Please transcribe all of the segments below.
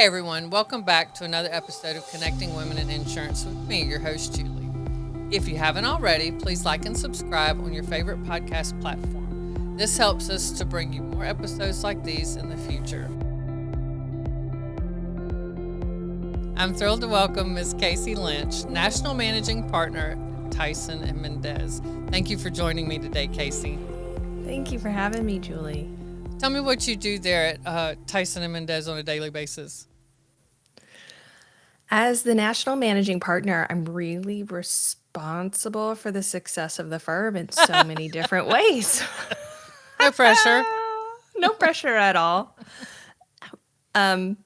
Hey everyone, welcome back to another episode of Connecting Women in Insurance with me, your host Julie. If you haven't already, please like and subscribe on your favorite podcast platform. This helps us to bring you more episodes like these in the future. I'm thrilled to welcome Ms. Cayce Lynch, National Managing Partner at Tyson and Mendes. Thank you for joining me today, Cayce. Thank you for having me, Julie. Tell me what you do there at Tyson and Mendes on a daily basis. As the national managing partner, I'm really responsible for the success of the firm in so many different ways. No pressure. No pressure at all. I've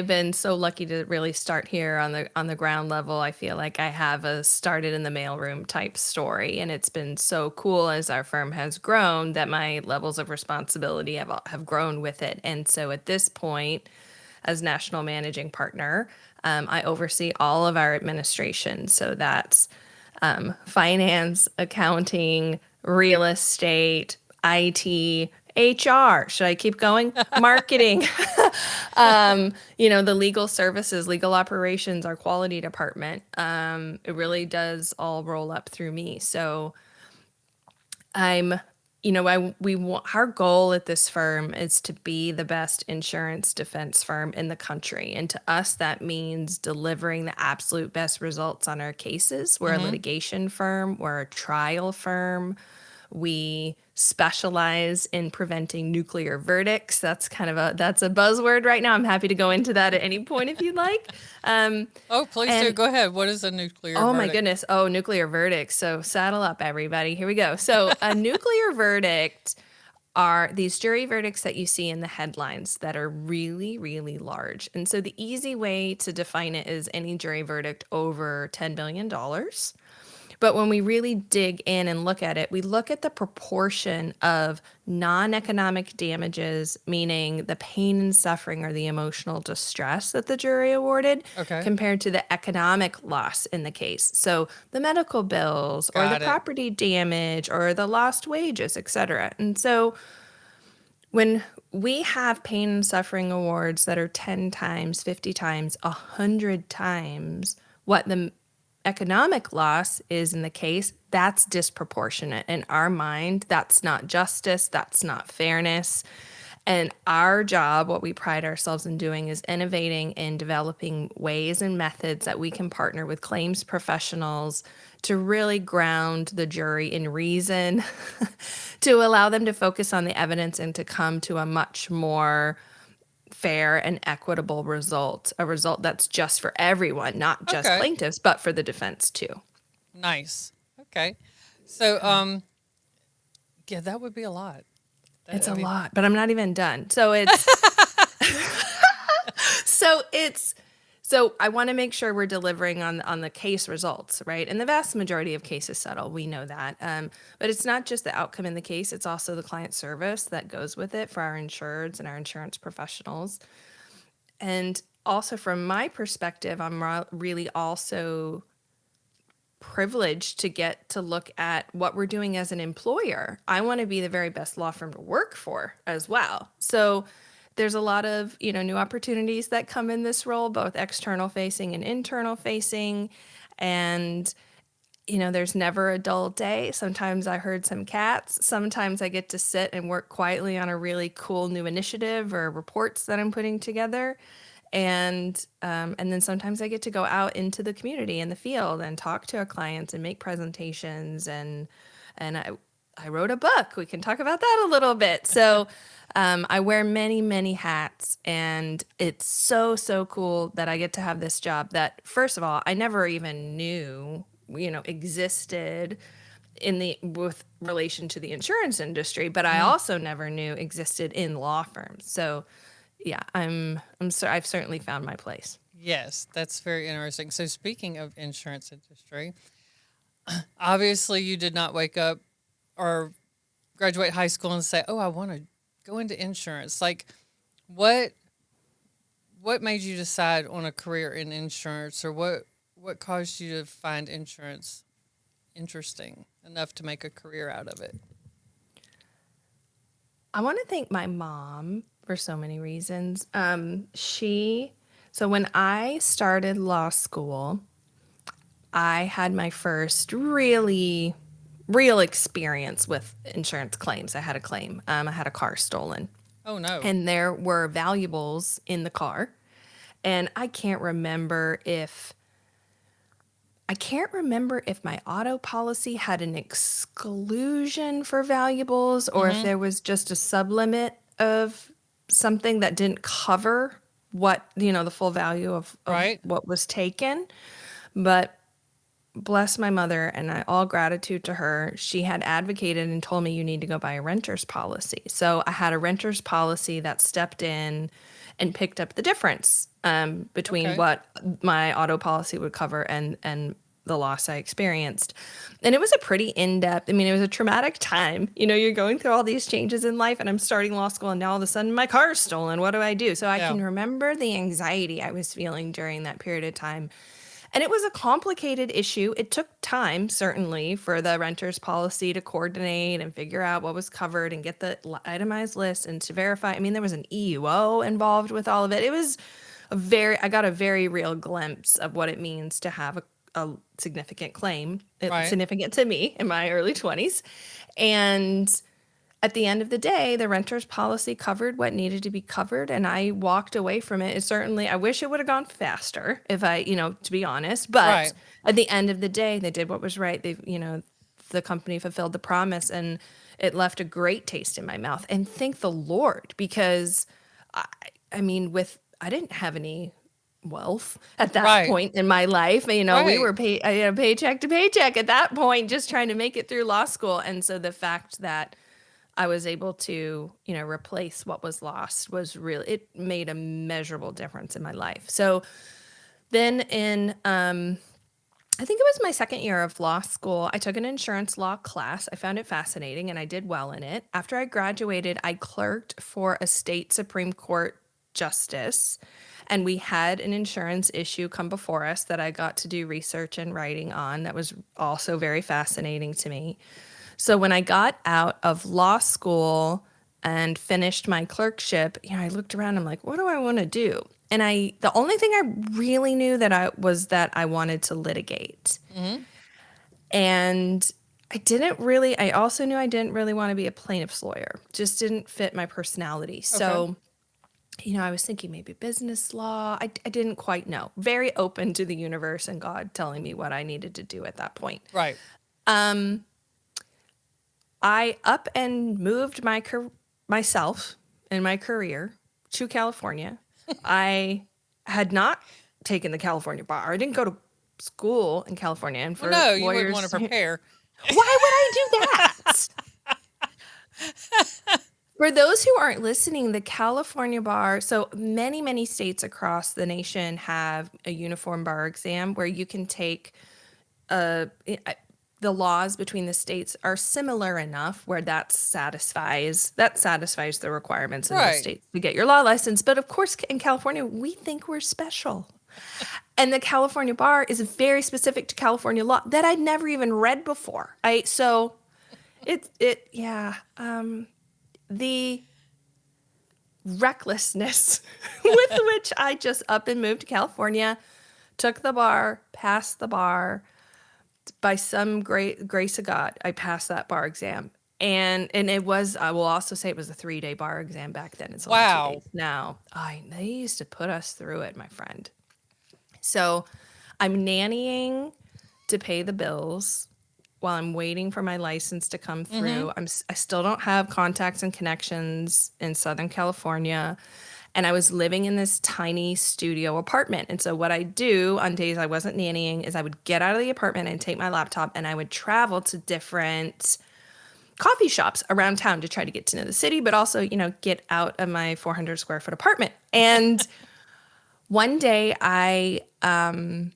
been so lucky to really start here on the ground level. I feel like I have a started in the mailroom type story, and it's been so cool as our firm has grown that my levels of responsibility have grown with it. And so at this point, as national managing partner, I oversee all of our administration. So that's finance, accounting, real estate, IT, HR. Should I keep going? Marketing. The legal services, legal operations, our quality department. It really does all roll up through me. So I'm, our goal at this firm is to be the best insurance defense firm in the country. And to us, that means delivering the absolute best results on our cases. We're a litigation firm, we're a trial firm. We specialize in preventing nuclear verdicts. That's that's a buzzword right now. I'm happy to go into that at any point if you'd like. Please do. Go ahead. What is a nuclear Oh verdict? my goodness. Oh, nuclear verdicts. So saddle up, everybody. Here we go. So a nuclear verdict are these jury verdicts that you see in the headlines that are really, really large. And so the easy way to define it is any jury verdict over $10 billion. But when we really dig in and look at it, we look at the proportion of non-economic damages, meaning the pain and suffering or the emotional distress that the jury awarded, Okay. compared to the economic loss in the case. So the medical bills or Got the it. property damage or the lost wages, et cetera. And so when we have pain and suffering awards that are 10 times, 50 times, 100 times what the economic loss is in the case, that's disproportionate. In our mind, that's not justice, that's not fairness. And our job, what we pride ourselves in doing, is innovating and developing ways and methods that we can partner with claims professionals to really ground the jury in reason, to allow them to focus on the evidence and to come to a much more fair and equitable result, a result that's just for everyone, not just Okay. plaintiffs, but for the defense too. Nice. Okay. So, yeah, that would be a lot. It's a lot, but I'm not even done. So I want to make sure we're delivering on the case results, right? And the vast majority of cases settle. We know that. But it's not just the outcome in the case, it's also the client service that goes with it for our insureds and our insurance professionals. And also from my perspective, I'm really also privileged to get to look at what we're doing as an employer. I want to be the very best law firm to work for as well. So there's a lot of, new opportunities that come in this role, both external facing and internal facing. And there's never a dull day. Sometimes I herd some cats. Sometimes I get to sit and work quietly on a really cool new initiative or reports that I'm putting together. And then sometimes I get to go out into the community in the field and talk to our clients and make presentations. And I wrote a book. We can talk about that a little bit. So I wear many, many hats, and it's so, so cool that I get to have this job that, first of all, I never even knew, existed with relation to the insurance industry, but I also never knew existed in law firms. So yeah, I've certainly found my place. Yes, that's very interesting. So, speaking of insurance industry, obviously you did not wake up or graduate high school and say, "Oh, I want to go into insurance." Like, what made you decide on a career in insurance, or what caused you to find insurance interesting enough to make a career out of it? I want to thank my mom for so many reasons. So when I started law school, I had my first really real experience with insurance claims. I had a claim. I had a car stolen, Oh no. and there were valuables in the car. And I can't remember if my auto policy had an exclusion for valuables or if Mm-hmm. there was just a sublimit of something that didn't cover the full value of Right. what was taken. But bless my mother, and all gratitude to her, she had advocated and told me you need to go buy a renter's policy. So I had a renter's policy that stepped in and picked up the difference between Okay. what my auto policy would cover and the loss I experienced. And it was a pretty in-depth, I mean, it was a traumatic time. You're going through all these changes in life, and I'm starting law school, and now all of a sudden my car is stolen. What do I do? So I Yeah. can remember the anxiety I was feeling during that period of time. And it was a complicated issue. It took time, certainly, for the renter's policy to coordinate and figure out what was covered and get the itemized list and to verify. I mean, there was an EUO involved with all of it. It was I got a very real glimpse of what it means to have a significant claim. It's Right. significant to me in my early 20s. And at the end of the day, the renter's policy covered what needed to be covered, and I walked away from it. It certainly, I wish it would have gone faster, if to be honest. But Right. at the end of the day, they did what was right. The company fulfilled the promise, and it left a great taste in my mouth. And thank the Lord, because I, I mean, I didn't have any wealth at that Right. point in my life. We Right. were paycheck to paycheck at that point, just trying to make it through law school. And so the fact that I was able to, replace what was lost it made a measurable difference in my life. So then I think it was my second year of law school, I took an insurance law class. I found it fascinating and I did well in it. After I graduated, I clerked for a state Supreme Court justice, and we had an insurance issue come before us that I got to do research and writing on that was also very fascinating to me. So when I got out of law school and finished my clerkship, I looked around. I'm like, what do I want to do? And the only thing I really knew that I wanted to litigate. Mm-hmm. And I also knew I didn't really want to be a plaintiff's lawyer. Just didn't fit my personality. Okay. So, I was thinking maybe business law. I didn't quite know. Very open to the universe and God telling me what I needed to do at that point. Right. I up and moved myself and my career to California. I had not taken the California bar. I didn't go to school in California. And Well, for no, you wouldn't want to lawyers, why prepare. would I do that? For those who aren't listening, the California bar, so many, many states across the nation have a uniform bar exam where you can take the laws between the states are similar enough where that satisfies the requirements in those Right. states to get your law license. But of course, in California, we think we're special. And the California bar is very specific to California law that I'd never even read before. The recklessness with which I just up and moved to California, took the bar, passed the bar. By some great grace of God, I passed that bar exam. And I will also say it was a 3-day bar exam back then. It's only 2 days Wow. now. They used to put us through it, my friend. So I'm nannying to pay the bills while I'm waiting for my license to come Mm-hmm. through. I still don't have contacts and connections in Southern California. And I was living in this tiny studio apartment. And so what I do on days I wasn't nannying is I would get out of the apartment and take my laptop and I would travel to different coffee shops around town to try to get to know the city, but also, get out of my 400 square foot apartment. And one day I found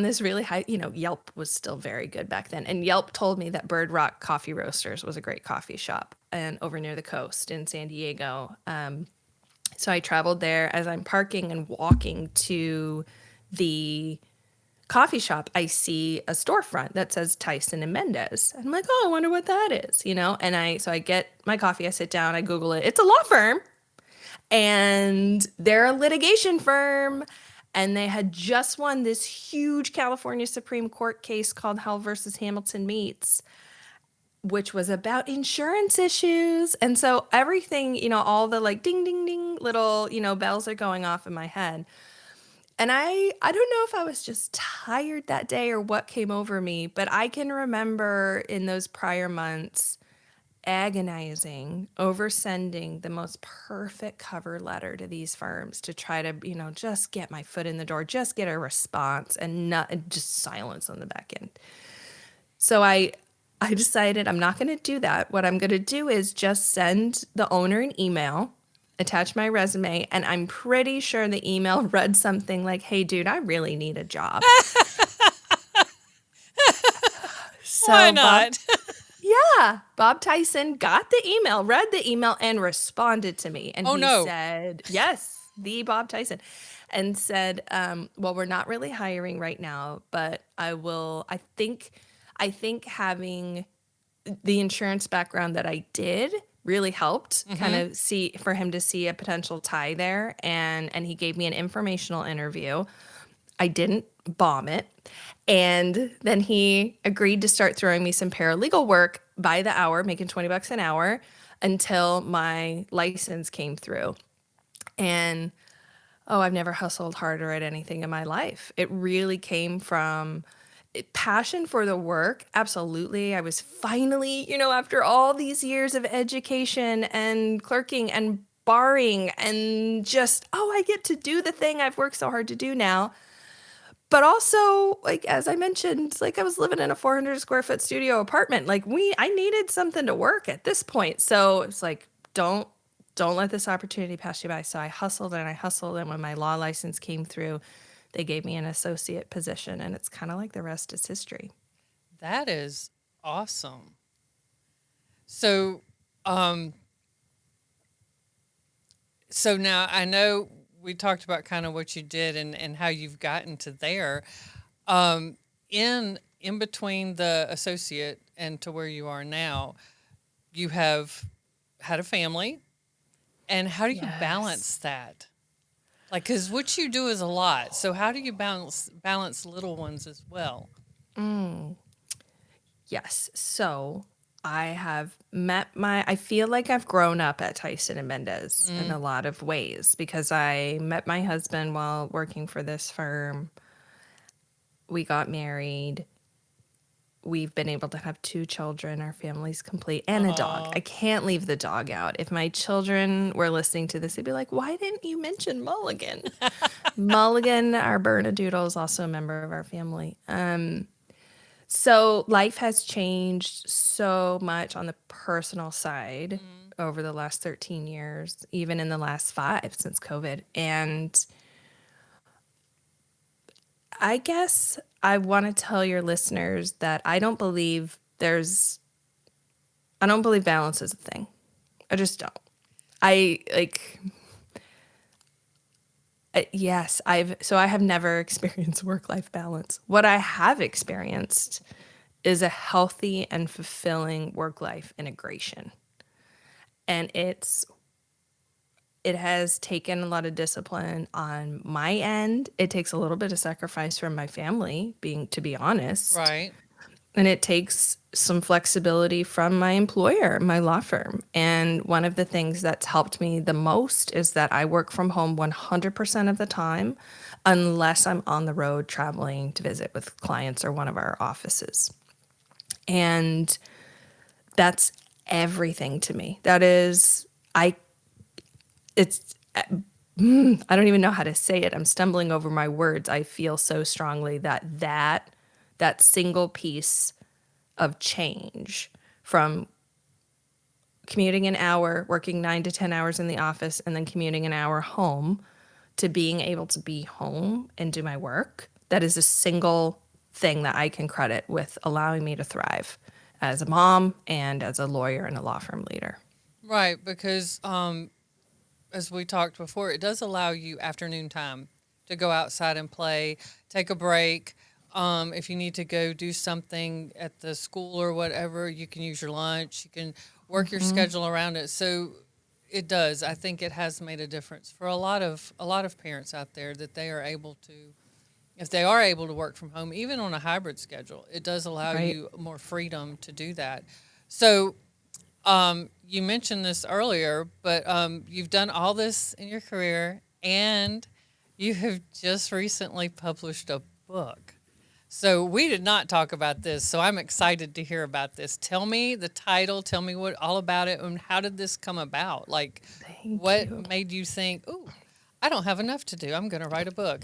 this really high, Yelp was still very good back then. And Yelp told me that Bird Rock Coffee Roasters was a great coffee shop and over near the coast in San Diego. So I traveled there as I'm parking and walking to the coffee shop, I see a storefront that says Tyson and Mendes. And I'm like, oh, I wonder what that is, you know? And so I get my coffee, I sit down, I Google it. It's a law firm and they're a litigation firm. And they had just won this huge California Supreme Court case called Hell versus Hamilton Meats, which was about insurance issues. And so everything, all the like ding, ding, ding little, bells are going off in my head. And I don't know if I was just tired that day or what came over me, but I can remember in those prior months agonizing over sending the most perfect cover letter to these firms to try to, just get my foot in the door, just get a response and not and just silence on the back end. So I decided I'm not going to do that. What I'm going to do is just send the owner an email, attach my resume, and I'm pretty sure the email read something like, "Hey, dude, I really need a job." So Why not? Bob Tyson got the email, read the email, and responded to me. And Oh, he no. said, yes, the Bob Tyson, and said, well, we're not really hiring right now, but I think having the insurance background that I did really helped kind of for him to see a potential tie there. And he gave me an informational interview. I didn't bomb it. And then he agreed to start throwing me some paralegal work by the hour, making $20 an hour until my license came through. And I've never hustled harder at anything in my life. It really came from passion for the work. Absolutely. I was finally, after all these years of education and clerking and barring and just, I get to do the thing I've worked so hard to do now. But also, like, as I mentioned, like I was living in a 400 square foot studio apartment. Like I needed something to work at this point. So it's like, don't let this opportunity pass you by. So I hustled and I hustled. And when my law license came through, they gave me an associate position. And it's kind of like the rest is history. That is awesome. So, so now I know we talked about kind of what you did and how you've gotten to there. In between the associate and to where you are now, you have had a family. And how do you balance that? Like, because what you do is a lot. So how do you balance little ones as well? Yes. So I feel like I've grown up at Tyson and Mendes in a lot of ways because I met my husband while working for this firm. We got married. We've been able to have 2 children. Our family's complete and a dog. I can't leave the dog out. If my children were listening to this, they'd be like, why didn't you mention Mulligan? Mulligan, our Bernedoodle, is also a member of our family. So life has changed so much on the personal side over the last 13 years, even in the last 5 since COVID. And I guess I want to tell your listeners that I don't believe balance is a thing. I just don't. Yes, I have never experienced work-life balance. What I have experienced is a healthy and fulfilling work-life integration. And it has taken a lot of discipline on my end. It takes a little bit of sacrifice from my family, to be honest. Right. And it takes some flexibility from my employer, my law firm. And one of the things that's helped me the most is that I work from home 100% of the time, unless I'm on the road traveling to visit with clients or one of our offices. And that's everything to me. That is, I don't even know how to say it. I'm stumbling over my words. I feel so strongly that single piece of change from commuting an hour, working 9 to 10 hours in the office, and then commuting an hour home to being able to be home and do my work, that is a single thing that I can credit with allowing me to thrive as a mom and as a lawyer and a law firm leader. Right. Because as we talked before, it does allow you afternoon time to go outside and play, take a break, If you need to go do something at the school or whatever, you can use your lunch. You can work your schedule around it. So it does. I think it has made a difference for a lot of parents out there that they are able to, if they are able to work from home, even on a hybrid schedule, it does allow Right. you more freedom to do that. So you mentioned this earlier, but you've done all this in your career, and you have just recently published a book. So we did not talk about this, so I'm excited to hear about this. Tell me the title, tell me what all about it, and how did this come about? Like, Thank what you. made you think, "Ooh, I don't have enough to do. I'm going to write a book."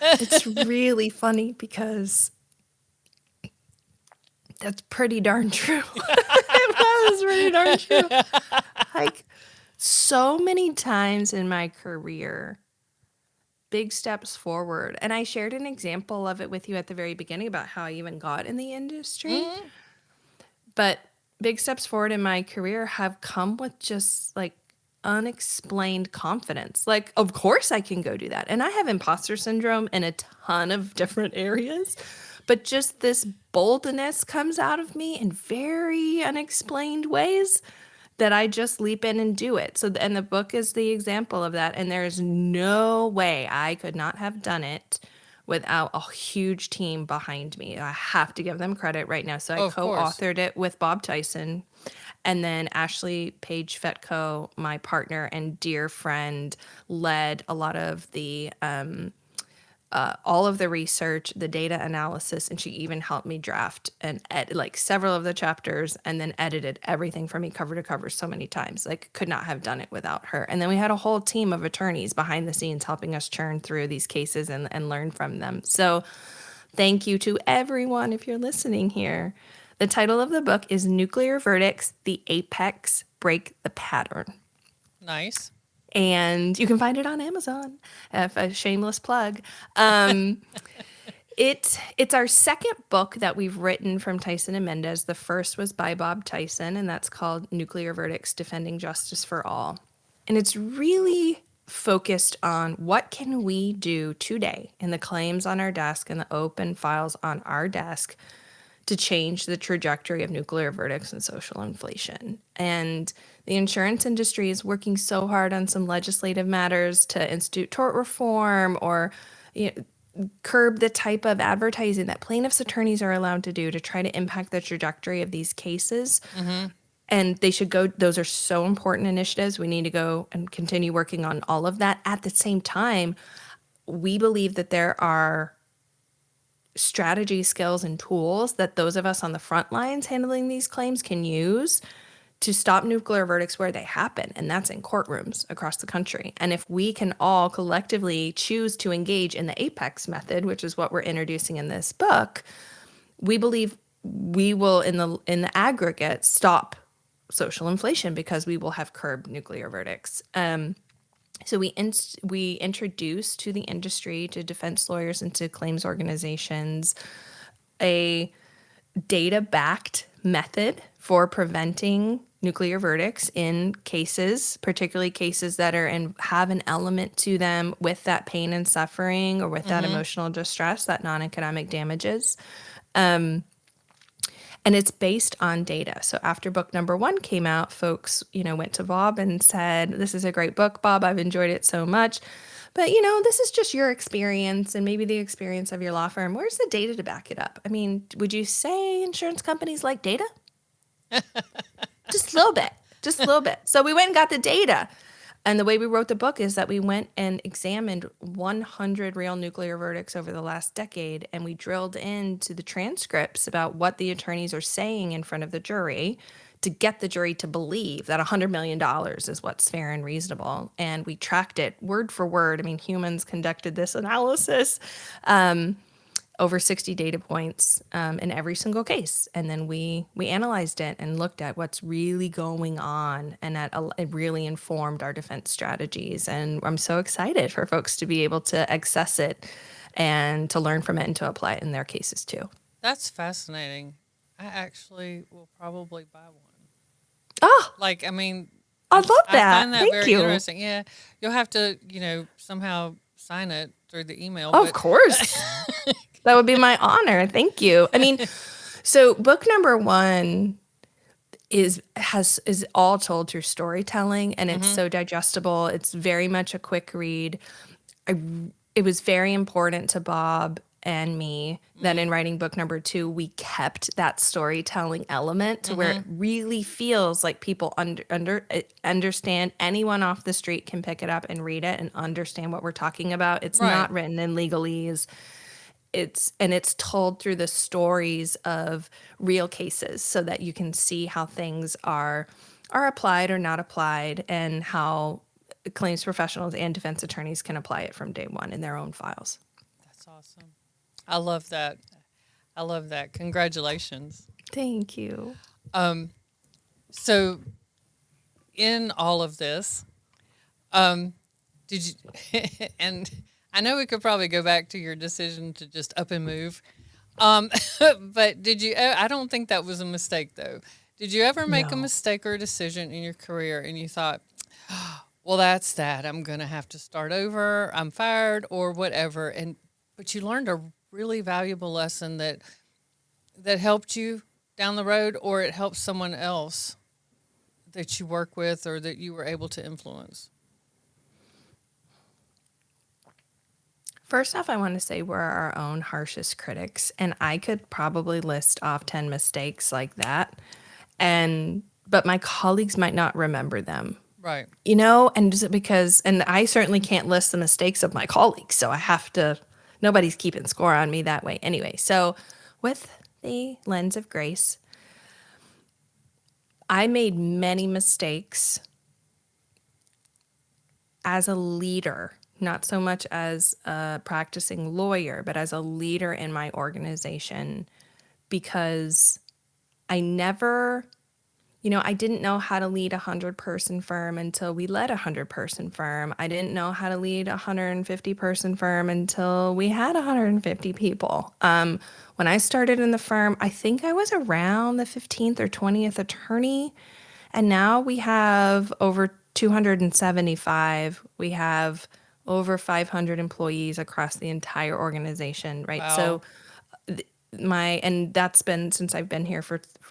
It's really funny because that's pretty darn true. That is pretty darn true. Like, so many times in my career, big steps forward. And I shared an example of it with you at the very beginning about how I even got in the industry. Mhm. But big steps forward in my career have come with just like unexplained confidence. Like, of course I can go do that. And I have imposter syndrome in a ton of different areas. But just this boldness comes out of me in very unexplained ways that I just leap in and do it. So, and the book is the example of that. And there is no way I could not have done it without a huge team behind me. I have to give them credit right now. So I Oh, of course. co-authored it with Bob Tyson. And then Ashley Page Fetco, my partner and dear friend, led a lot of the all of the research, the data analysis, and she even helped me draft and like several of the chapters, and then edited everything for me cover to cover so many times. Like, could not have done it without her. And then we had a whole team of attorneys behind the scenes helping us churn through these cases and learn from them. So thank you to everyone if you're listening here. The title of the book is Nuclear Verdicts: The Apex Break the Pattern. Nice. And you can find it on Amazon. A shameless plug. It's our second book that we've written from Tyson and Mendes. The first was by Bob Tyson, and that's called Nuclear Verdicts: Defending Justice for All. And it's really focused on what can we do today in the claims on our desk and the open files on our desk to change the trajectory of nuclear verdicts and social inflation. And the insurance industry is working so hard on some legislative matters to institute tort reform or curb the type of advertising that plaintiffs' attorneys are allowed to do to try to impact the trajectory of these cases. And they should go, those are so important initiatives. We need to go and continue working on all of that. At the same time, we believe that there are strategy, skills, and tools that those of us on the front lines handling these claims can use to stop nuclear verdicts where they happen, and that's in courtrooms across the country. And if we can all collectively choose to engage in the APEX method, which is what we're introducing in this book, we believe we will, in the aggregate, stop social inflation because we will have curbed nuclear verdicts. So we introduced to the industry, to defense lawyers and to claims organizations, a data-backed method for preventing nuclear verdicts in cases, particularly cases that have an element to them with that pain and suffering or with that emotional distress, that non-economic damages. And it's based on data. So after book number 1 came out, folks, went to Bob and said, "This is a great book, Bob. I've enjoyed it so much. But, this is just your experience and maybe the experience of your law firm. Where's the data to back it up? I mean, would you say insurance companies like data?" Just a little bit. Just a little bit. So we went and got the data. And the way we wrote the book is that we went and examined 100 real nuclear verdicts over the last decade, and we drilled into the transcripts about what the attorneys are saying in front of the jury to get the jury to believe that $100 million is what's fair and reasonable. And we tracked it word for word. I mean, humans conducted this analysis. Over 60 data points in every single case. And then we analyzed it and looked at what's really going on, and it really informed our defense strategies. And I'm so excited for folks to be able to access it and to learn from it and to apply it in their cases too. That's fascinating. I actually will probably buy one. Oh, Like, I mean, I love that. I find that Thank very you. interesting. Yeah, you'll have to, somehow sign it through the email, Of but course. That would be my honor. Thank you. I mean, so book number one is all told through storytelling, and it's so digestible. It's very much a quick read. I, it was very important to Bob and me that in writing book number two, we kept that storytelling element to where it really feels like people understand. Anyone off the street can pick it up and read it and understand what we're talking about. It's right. not written in legalese. It's told through the stories of real cases so that you can see how things are applied or not applied, and how claims professionals and defense attorneys can apply it from day one in their own files. That's awesome. I love that. I love that. Congratulations. Thank you. So, in all of this, did you, and I know we could probably go back to your decision to just up and move. But did you, I don't think that was a mistake though. Did you ever make a No. mistake or a decision in your career and you thought, well, that's that. I'm going to have to start over. I'm fired or whatever. But you learned a really valuable lesson that helped you down the road, or it helped someone else that you work with or that you were able to influence? First off, I want to say we're our own harshest critics, and I could probably list off 10 mistakes like that. But my colleagues might not remember them. Right. And just because, and I certainly can't list the mistakes of my colleagues, so I have to, nobody's keeping score on me that way anyway. So, with the lens of grace, I made many mistakes as a leader, not so much as a practicing lawyer, but as a leader in my organization, because I never, I didn't know how to lead a 100-person firm until we led a 100-person firm. I didn't know how to lead a 150-person firm until we had 150 people. When I started in the firm, I think I was around the 15th or 20th attorney, and now we have over 275. We have over 500 employees across the entire organization, right? Wow. So and that's been since I've been here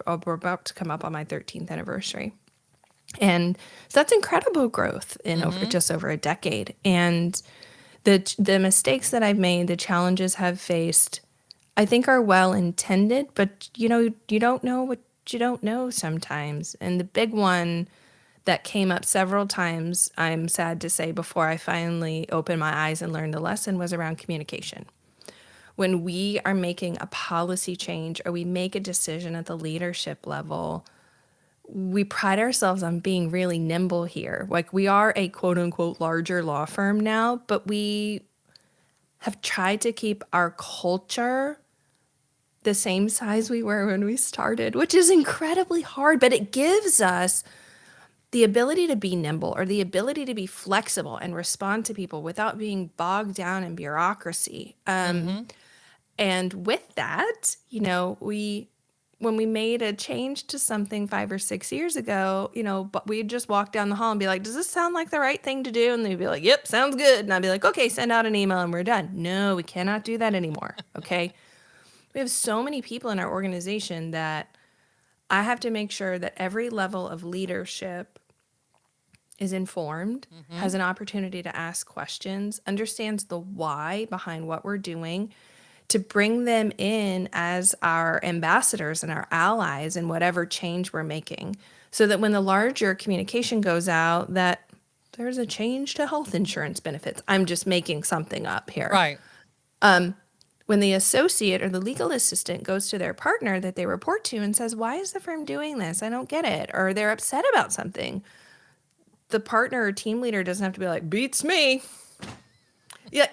we're about to come up on my 13th anniversary. And so that's incredible growth in just over a decade. And the mistakes that I've made, the challenges I've faced, I think are well intended, but you don't know what you don't know sometimes. And the big one that came up several times, I'm sad to say, before I finally opened my eyes and learned the lesson, was around communication. When we are making a policy change or we make a decision at the leadership level, we pride ourselves on being really nimble here. Like, we are a quote unquote larger law firm now, but we have tried to keep our culture the same size we were when we started, which is incredibly hard, but it gives us the ability to be nimble, or the ability to be flexible and respond to people without being bogged down in bureaucracy. And with that, when we made a change to something 5 or 6 years ago, but we'd just walk down the hall and be like, does this sound like the right thing to do? And they'd be like, yep, sounds good. And I'd be like, okay, send out an email and we're done. No, we cannot do that anymore. Okay. We have so many people in our organization that I have to make sure that every level of leadership is informed, has an opportunity to ask questions, understands the why behind what we're doing, to bring them in as our ambassadors and our allies in whatever change we're making, so that when the larger communication goes out that there's a change to health insurance benefits. I'm just making something up here. Right. When the associate or the legal assistant goes to their partner that they report to and says, why is the firm doing this? I don't get it. Or they're upset about something. The partner or team leader doesn't have to be like, beats me. Yeah.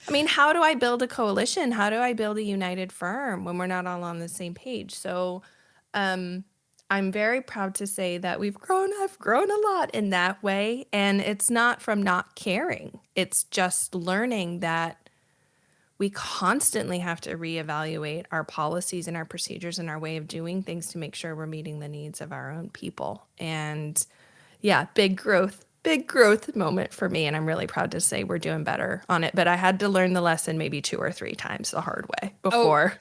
I mean, how do I build a coalition? How do I build a united firm when we're not all on the same page? So I'm very proud to say that I've grown a lot in that way. And it's not from not caring. It's just learning that we constantly have to reevaluate our policies and our procedures and our way of doing things to make sure we're meeting the needs of our own people. And yeah, big growth big growth moment for me, and I'm really proud to say we're doing better on it. But I had to learn the lesson maybe 2 or 3 times the hard way Oh, before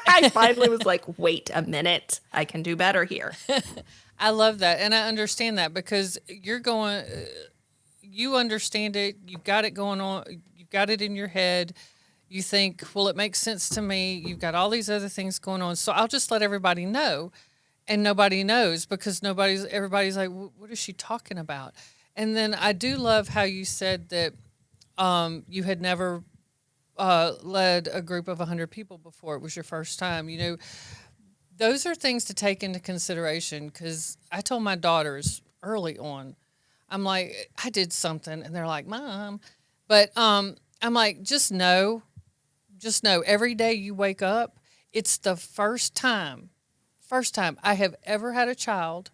I finally was like, wait a minute, I can do better here. I love that. And I understand that because you're going, you understand it. You've got it going on. You've got it in your head. You think, well, it makes sense to me. You've got all these other things going on. So I'll just let everybody know. And nobody knows because everybody's like, what is she talking about? And then I do love how you said that you had never led a group of 100 people before. It was your first time. You know, those are things to take into consideration because I told my daughters early on, I'm like, I did something. And they're like, Mom. But I'm like, just know every day you wake up, it's the first time I have ever had a child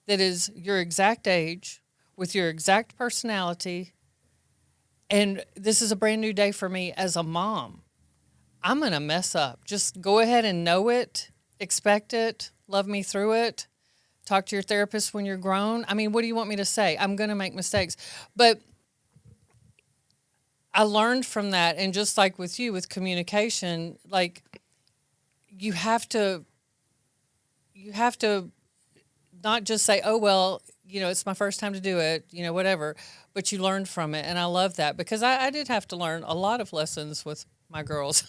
that is your exact age with your exact personality. And this is a brand new day for me as a mom. I'm going to mess up. Just go ahead and know it, expect it, love me through it. Talk to your therapist when you're grown. I mean, what do you want me to say? I'm going to make mistakes. But I learned from that. And just like with you, with communication, like you have to not just say, oh, well, you know, it's my first time to do it, you know, whatever, but you learned from it. And I love that because I did have to learn a lot of lessons with my girls.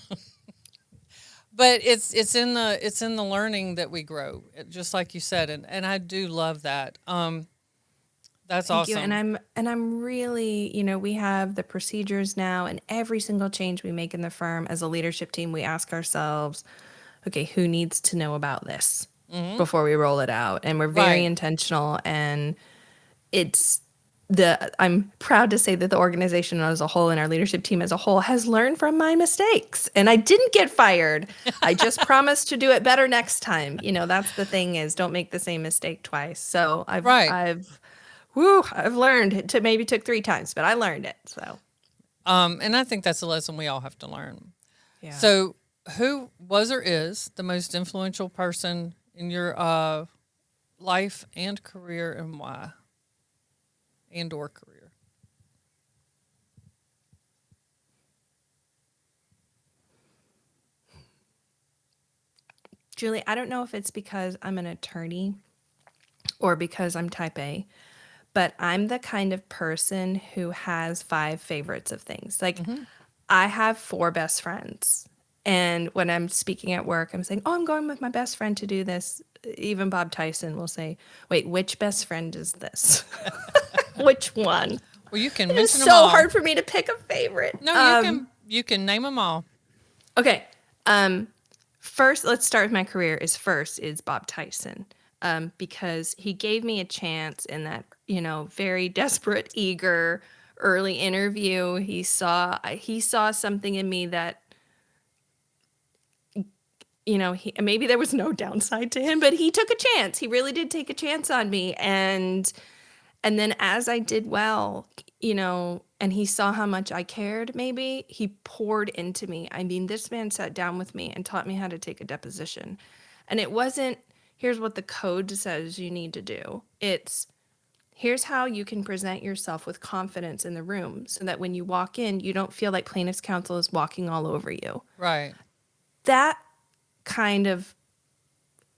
But it's in the learning that we grow, just like you said. And I do love that. That's Thank you. awesome. And I'm really, we have the procedures now, and every single change we make in the firm as a leadership team, we ask ourselves, okay, who needs to know about this before we roll it out? And we're very Right. intentional, and it's I'm proud to say that the organization as a whole and our leadership team as a whole has learned from my mistakes. And I didn't get fired. I just promised to do it better next time. That's the thing, is don't make the same mistake twice. So Right. I've learned. It maybe took 3 times, but I learned it. So And I think that's a lesson we all have to learn. yeah. So, who was or is the most influential person in your life and career, and why? And or career. Julie, I don't know if it's because I'm an attorney or because I'm type A, but I'm the kind of person who has 5 favorites of things. Like, Mm-hmm. I have 4 best friends. And when I'm speaking at work, I'm saying, oh, I'm going with my best friend to do this. Even Bob Tyson will say, wait, which best friend is this? Which one? Well, you can It is mention them so all. hard for me to pick a favorite. No, you can name them all. Okay. First, let's start with my career. Is Bob Tyson, because he gave me a chance in that very desperate, eager early interview. He saw something in me that maybe there was no downside to him, but he took a chance. He really did take a chance on me, and then as I did well, and he saw how much I cared, maybe he poured into me. I mean, this man sat down with me and taught me how to take a deposition. And it wasn't, here's what the code says you need to do. It's, here's how you can present yourself with confidence in the room so that when you walk in, you don't feel like plaintiff's counsel is walking all over you. Right. That kind of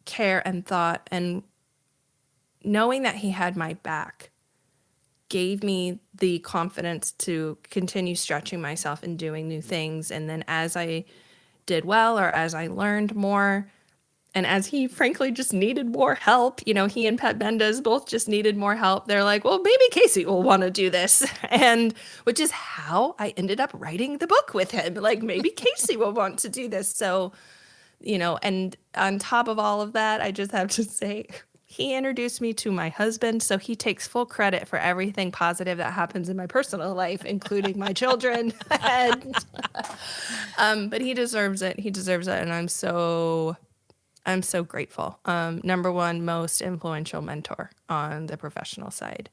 care and thought, and knowing that he had my back, gave me the confidence to continue stretching myself and doing new things. And then as I did well, or as I learned more, and as he frankly just needed more help, he and Pat Mendes both just needed more help. They're like, well, maybe Cayce will want to do this. And which is how I ended up writing the book with him. Like, maybe Cayce will want to do this. So, and on top of all of that, I just have to say, he introduced me to my husband, so he takes full credit for everything positive that happens in my personal life, including my children. And, but he deserves it. He deserves it, and I'm so grateful. Number one most influential mentor on the professional side.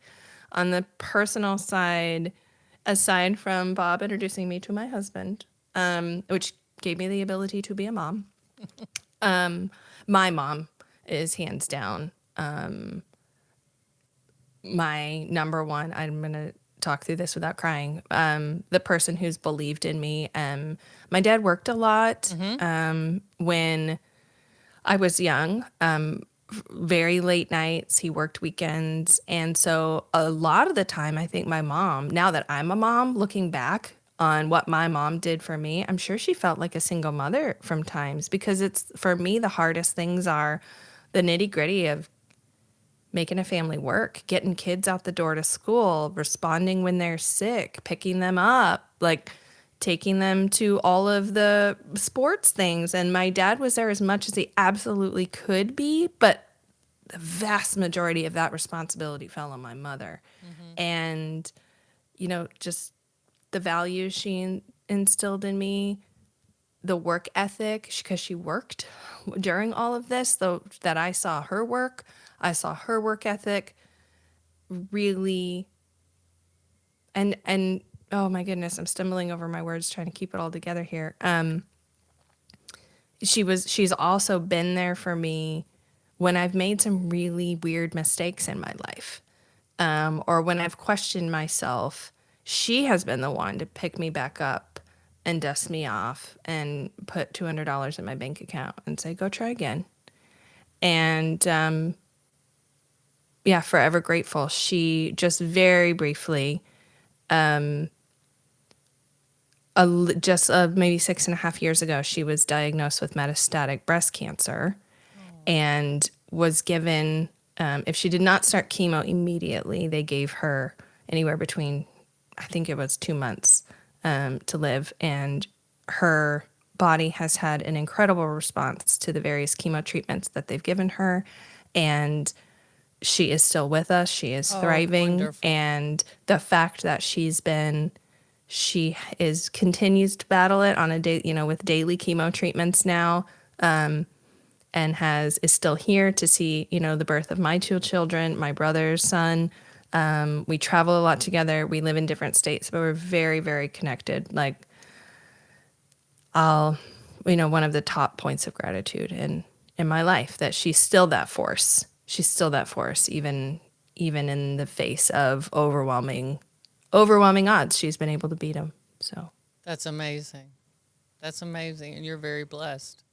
On the personal side, aside from Bob introducing me to my husband, which gave me the ability to be a mom, my mom is hands down my number one, I'm going to talk through this without crying. The person who's believed in me. My dad worked a lot when I was young, very late nights. He worked weekends. And so a lot of the time, I think my mom, now that I'm a mom, looking back on what my mom did for me, I'm sure she felt like a single mother from times, because it's, for me, the hardest things are the nitty gritty of making a family work, getting kids out the door to school, responding when they're sick, picking them up, like taking them to all of the sports things. And my dad was there as much as he absolutely could be, but the vast majority of that responsibility fell on my mother. And, just the values she instilled in me, the work ethic, because she worked during all of this, though, that I saw her work. I saw her work ethic really, and oh my goodness, I'm stumbling over my words trying to keep it all together here. She's also been there for me when I've made some really weird mistakes in my life, or when I've questioned myself. She has been the one to pick me back up and dust me off and put $200 in my bank account and say, go try again. And yeah, forever grateful. She just very briefly, maybe 6.5 years ago, she was diagnosed with metastatic breast cancer and was given, if she did not start chemo immediately, they gave her anywhere between, I think it was 2 months to live. And her body has had an incredible response to the various chemo treatments that they've given her. And she is still with us. She is thriving. Wonderful. And the fact that continues to battle it on a day, with daily chemo treatments now, and is still here to see, the birth of my 2 children, my brother's son. We travel a lot together. We live in different states, but we're very, very connected. Like, one of the top points of gratitude in my life, that she's still that force. She's still that force, even in the face of overwhelming odds. She's been able to beat them. So That's amazing. That's amazing. And you're very blessed.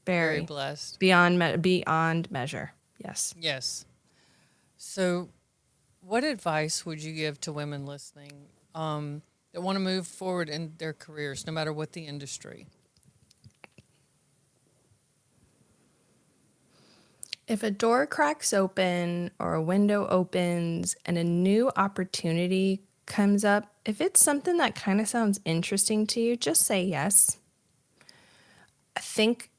very blessed. beyond measure. Yes. Yes. So, what advice would you give to women listening that want to move forward in their careers, no matter what the industry? If a door cracks open or a window opens and a new opportunity comes up, if it's something that kind of sounds interesting to you, just say yes. I think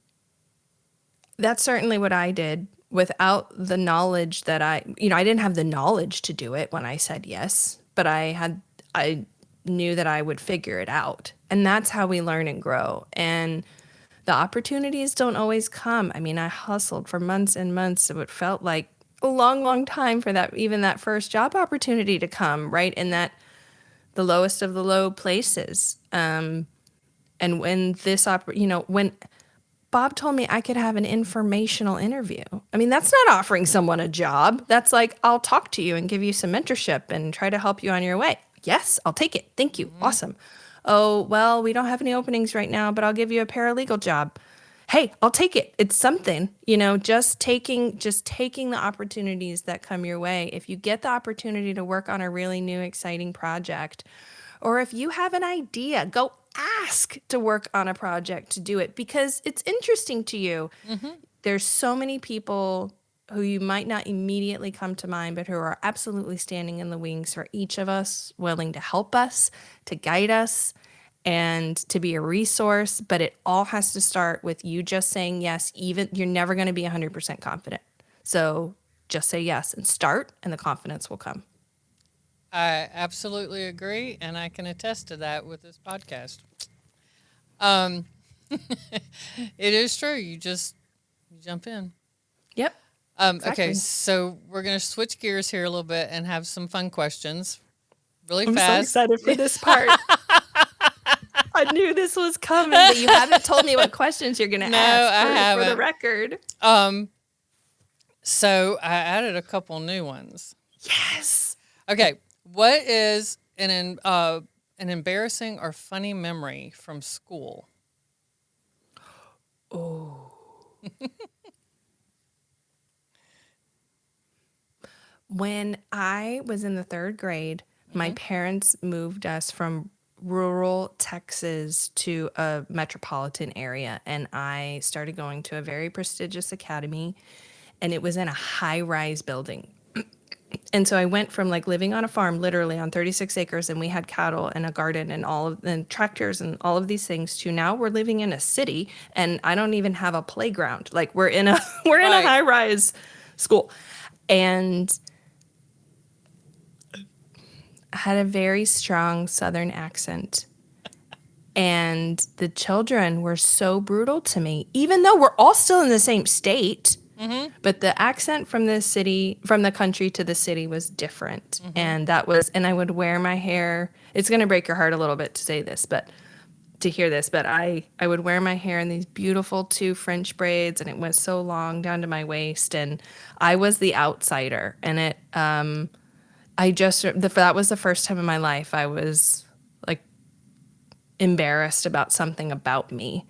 that's certainly what I did, without the knowledge that I didn't have the knowledge to do it when I said yes, but I knew that I would figure it out. And that's how we learn and grow. And the opportunities don't always come. I mean, I hustled for months and months. It felt like a long, long time for that first job opportunity to come, right? In the lowest of the low places. And when when Bob told me I could have an informational interview, I mean, that's not offering someone a job. That's like, I'll talk to you and give you some mentorship and try to help you on your way. Yes, I'll take it. Thank you. Awesome. Oh, well, we don't have any openings right now, but I'll give you a paralegal job. Hey, I'll take it. It's something, just taking the opportunities that come your way. If you get the opportunity to work on a really new, exciting project, or if you have an idea, go ask to work on a project to do it because it's interesting to you. Mm-hmm. There's so many people who you might not immediately come to mind, but who are absolutely standing in the wings for each of us, willing to help us, to guide us, and to be a resource. But it all has to start with you just saying yes. Even you're never going to be 100% confident. So just say yes and start, and the confidence will come. I absolutely agree, and I can attest to that with this podcast. It is true. You jump in. Yep. Exactly. Okay, so we're going to switch gears here a little bit and have some fun questions really I'm fast. so excited for this part. I knew this was coming, but you haven't told me what questions you're going to ask I haven't. For the record. So I added a couple new ones. Yes. Okay, what is an embarrassing or funny memory from school? Oh. When I was in the third grade, my Hmm. parents moved us from rural Texas to a metropolitan area, and I started going to a very prestigious academy, and it was in a high rise building. And so I went from like living on a farm, literally on 36 acres, and we had cattle and a garden and all of and tractors and all of these things, to now we're living in a city, and I don't even have a playground. Like we're in a we're in a Right. high rise school, and I had a very strong Southern accent. And the children were so brutal to me, even though we're all still in the same state. Hmm. But the accent from the city, from the country to the city was different. Hmm. And that was, and I would wear my hair. It's going to break your heart a little bit to say this, but to hear this, but I would wear my hair in these beautiful two French braids, and it was so long down to my waist. And I was the outsider. And that was the first time in my life I was like embarrassed about something about me.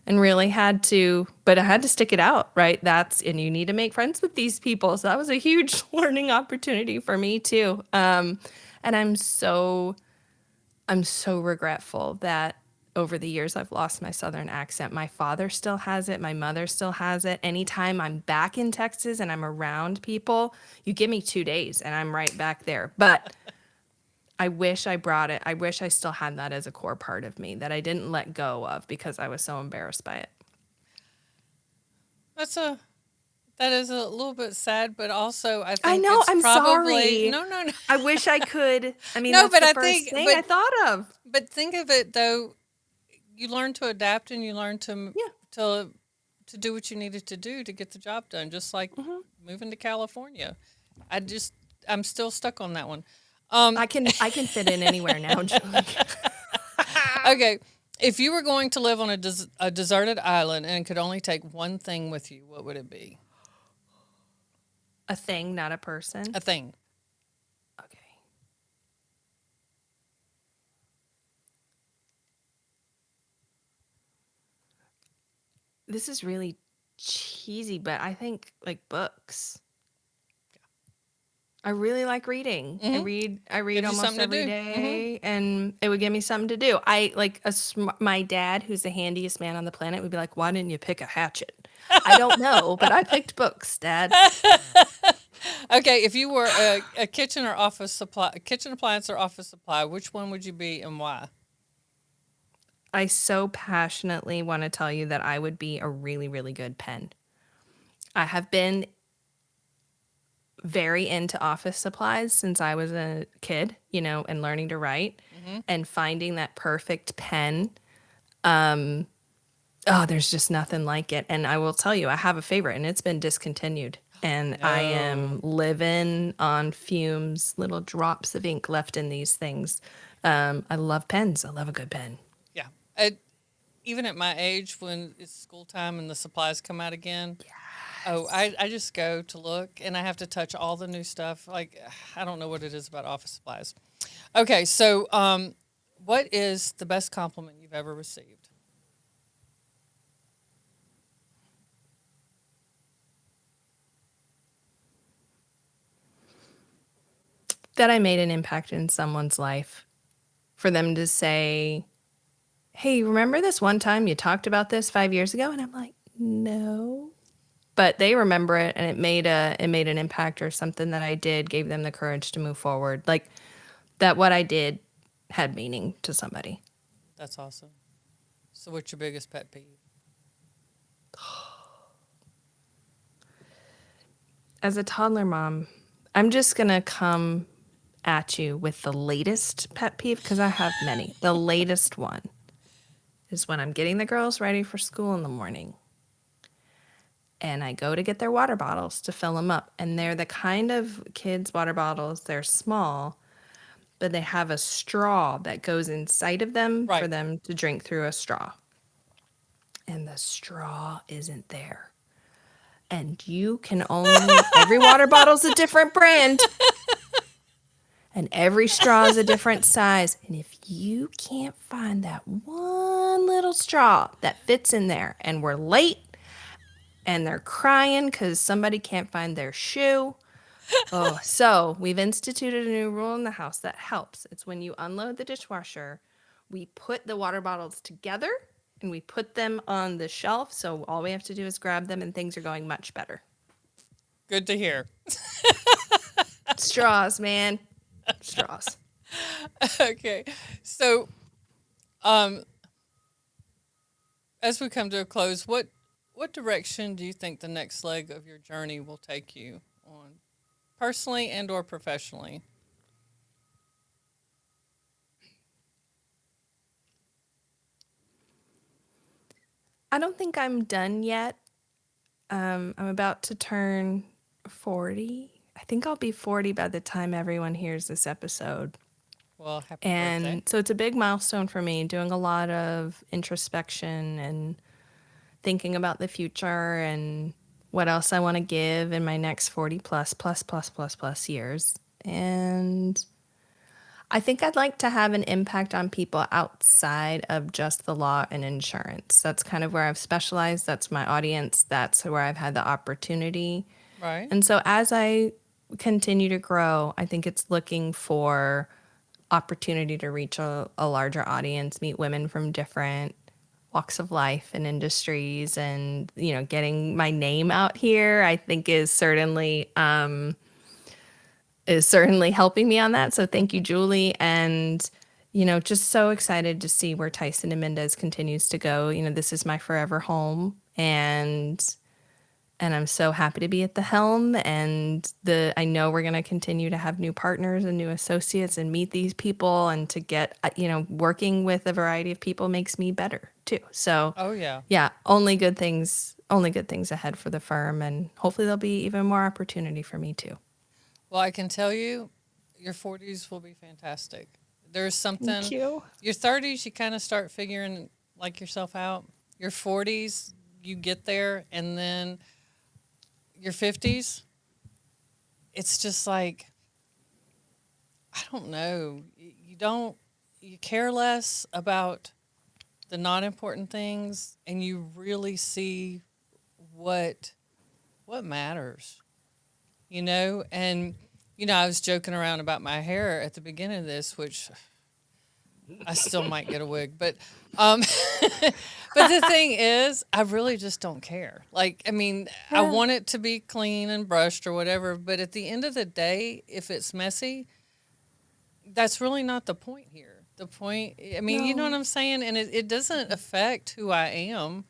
And really had to, but I had to stick it out, right? And you need to make friends with these people. So that was a huge learning opportunity for me too. And I'm so regretful that over the years I've lost my Southern accent. My father still has it. My mother still has it. Anytime I'm back in Texas and I'm around people, you give me 2 days and I'm right back there. But I wish I brought it. I wish I still had that as a core part of me that I didn't let go of because I was so embarrassed by it. That's a that is a little bit sad, but also I I think know. it's I'm probably sorry. no, no, no, I wish I could. I mean, no. that's But the I first think, thing I thought of. but think of it though. You learn to adapt and you learn Yeah. to to do what you needed to do to get the job done. Just like Hmm. moving to California, I just I'm still stuck on that one. Um, I can fit in anywhere now, Julie. okay, if you were going to live on a deserted island and could only take one thing with you, what would it be? A thing, not a person. A thing. Okay. This is really cheesy, but I think like books. I really like reading. I Hmm. read I read Gives you almost something to every do. Hmm. day, and it would give me something to do. I like my dad, who's the handiest man on the planet, would be like, "Why didn't you pick a hatchet?" I don't know, but I picked books, Dad. Okay, if you were a kitchen or office supply, kitchen appliance or office supply, which one would you be and why? I so passionately want to tell you that I would be a really, really good pen. I have been very into office supplies since I was a kid, and learning to write Hmm. and finding that perfect pen. Oh, there's just nothing like it. And I will tell you, I have a favorite and it's been discontinued. And I am No. living on fumes, little drops of ink left in these things. I love pens. I love a good pen. Yeah. Even at my age, when it's school time and the supplies come out again, oh, I just go to look and I have to touch all the new stuff. Like, I don't know what it is about office supplies. Okay, so what is the best compliment you've ever received? That I made an impact in someone's life. For them to say, "Hey, remember this one time you talked about this 5 years ago?" And I'm like, "No." But they remember it, and it made an impact, or something that I did gave them the courage to move forward. Like that what I did had meaning to somebody. That's awesome. So, what's your biggest pet peeve? As a toddler mom, I'm just going to come at you with the latest pet peeve because I have many. The latest one is when I'm getting the girls ready for school in the morning and I go to get their water bottles to fill them up. And they're the kind of kids' water bottles, they're small, but they have a straw that goes inside of them for Right. them to drink through a straw. And the straw isn't there. and you can only, every water bottle's a different brand. And every straw is a different size. And if you can't find that one little straw that fits in there, and we're late and they're crying because somebody can't find their shoe. Oh, so we've instituted a new rule in the house that helps. It's when you unload the dishwasher, we put the water bottles together and we put them on the shelf. So all we have to do is grab them and things are going much better. Good to hear. Straws, man. Straws. Okay. So, as we come to a close, what direction do you think the next leg of your journey will take you on, personally and or professionally? I don't think I'm done yet. I'm about to turn 40. I think I'll be 40 by the time everyone hears this episode. Well, happy birthday. And so it's a big milestone for me, doing a lot of introspection and thinking about the future and what else I want to give in my next 40 plus years. And I think I'd like to have an impact on people outside of just the law and insurance. That's kind of where I've specialized. That's my audience. That's where I've had the opportunity. Right. And so as I continue to grow, I think it's looking for opportunity to reach a larger audience, meet women from different walks of life and industries, and getting my name out here, I think is certainly helping me on that. So thank you, Julie. And, just so excited to see where Tyson and Mendes continues to go. This is my forever home. And I'm so happy to be at the helm. And I know we're going to continue to have new partners and new associates and meet these people, and to get, working with a variety of people makes me better too. So Oh yeah. yeah, only good things ahead for the firm. And hopefully there'll be even more opportunity for me too. Well, I can tell you, your 40s will be fantastic. There's something. Thank you. Your 30s, you kind of start figuring like yourself out. Your 40s, you get there, and then your 50s, it's just like, I don't know. You care less about the not important things, and you really see what matters. And I was joking around about my hair at the beginning of this, which I still might get a wig, but um but the thing is, I really just don't care. Like, I mean, I want it to be clean and brushed or whatever, but at the end of the day, if it's messy, that's really not the point here. The point, I mean, you know what No. I'm saying? And it doesn't affect who I am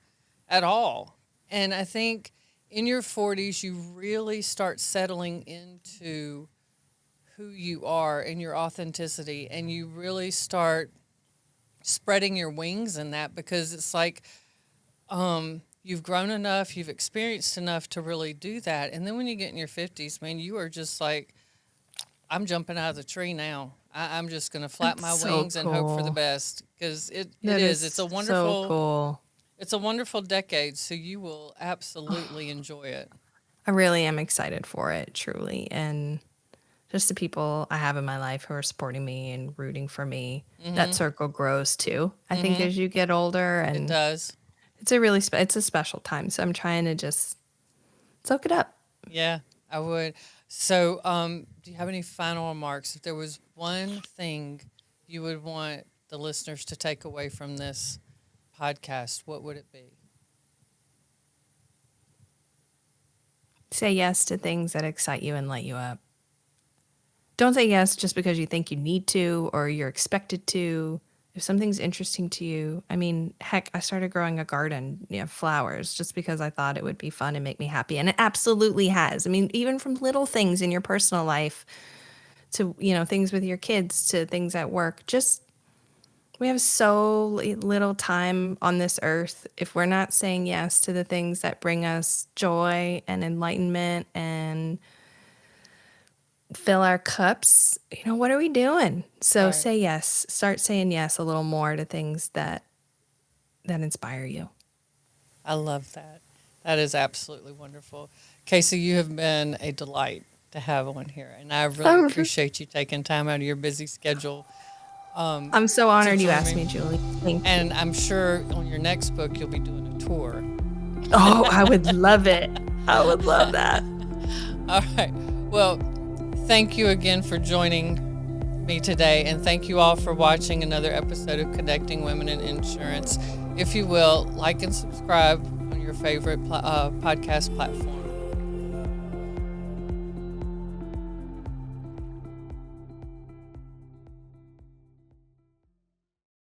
at all. And I think in your 40s, you really start settling into who you are and your authenticity, and you really start spreading your wings in that, because it's like, you've grown enough, you've experienced enough to really do that. And then when you get in your 50s, man, you are just like, I'm jumping out of the tree now. I'm just going to flap That's my so wings and hope for the cool. best, because it That is. is so cool. It's a wonderful decade, so you will absolutely enjoy it. I really am excited for it, truly. And just the people I have in my life who are supporting me and rooting for me, that circle grows too. I think as you get older, It and does. it's a special time. So I'm trying to just soak it up. Yeah, I would. So, do you have any final remarks? If there was one thing you would want the listeners to take away from this podcast, what would it be? Say yes to things that excite you and light you up. Don't say yes just because you think you need to or you're expected to. If something's interesting to you, I mean, heck, I started growing a garden, flowers, just because I thought it would be fun and make me happy. And it absolutely has. I mean, even from little things in your personal life to, things with your kids to things at work, just we have so little time on this earth. If we're not saying yes to the things that bring us joy and enlightenment and fill our cups, what are we doing? So Right. say yes. Start saying yes a little more to things that inspire you. I love that. That is absolutely wonderful. Casey, you have been a delight to have on here, and I really appreciate you taking time out of your busy schedule. I'm so honored you asked me, Julie. Thank you. And I'm sure on your next book, you'll be doing a tour. Oh, I would love it. I would love that. All right. Well, thank you again for joining me today, and thank you all for watching another episode of Connecting Women in Insurance. If you will, like and subscribe on your favorite podcast platform.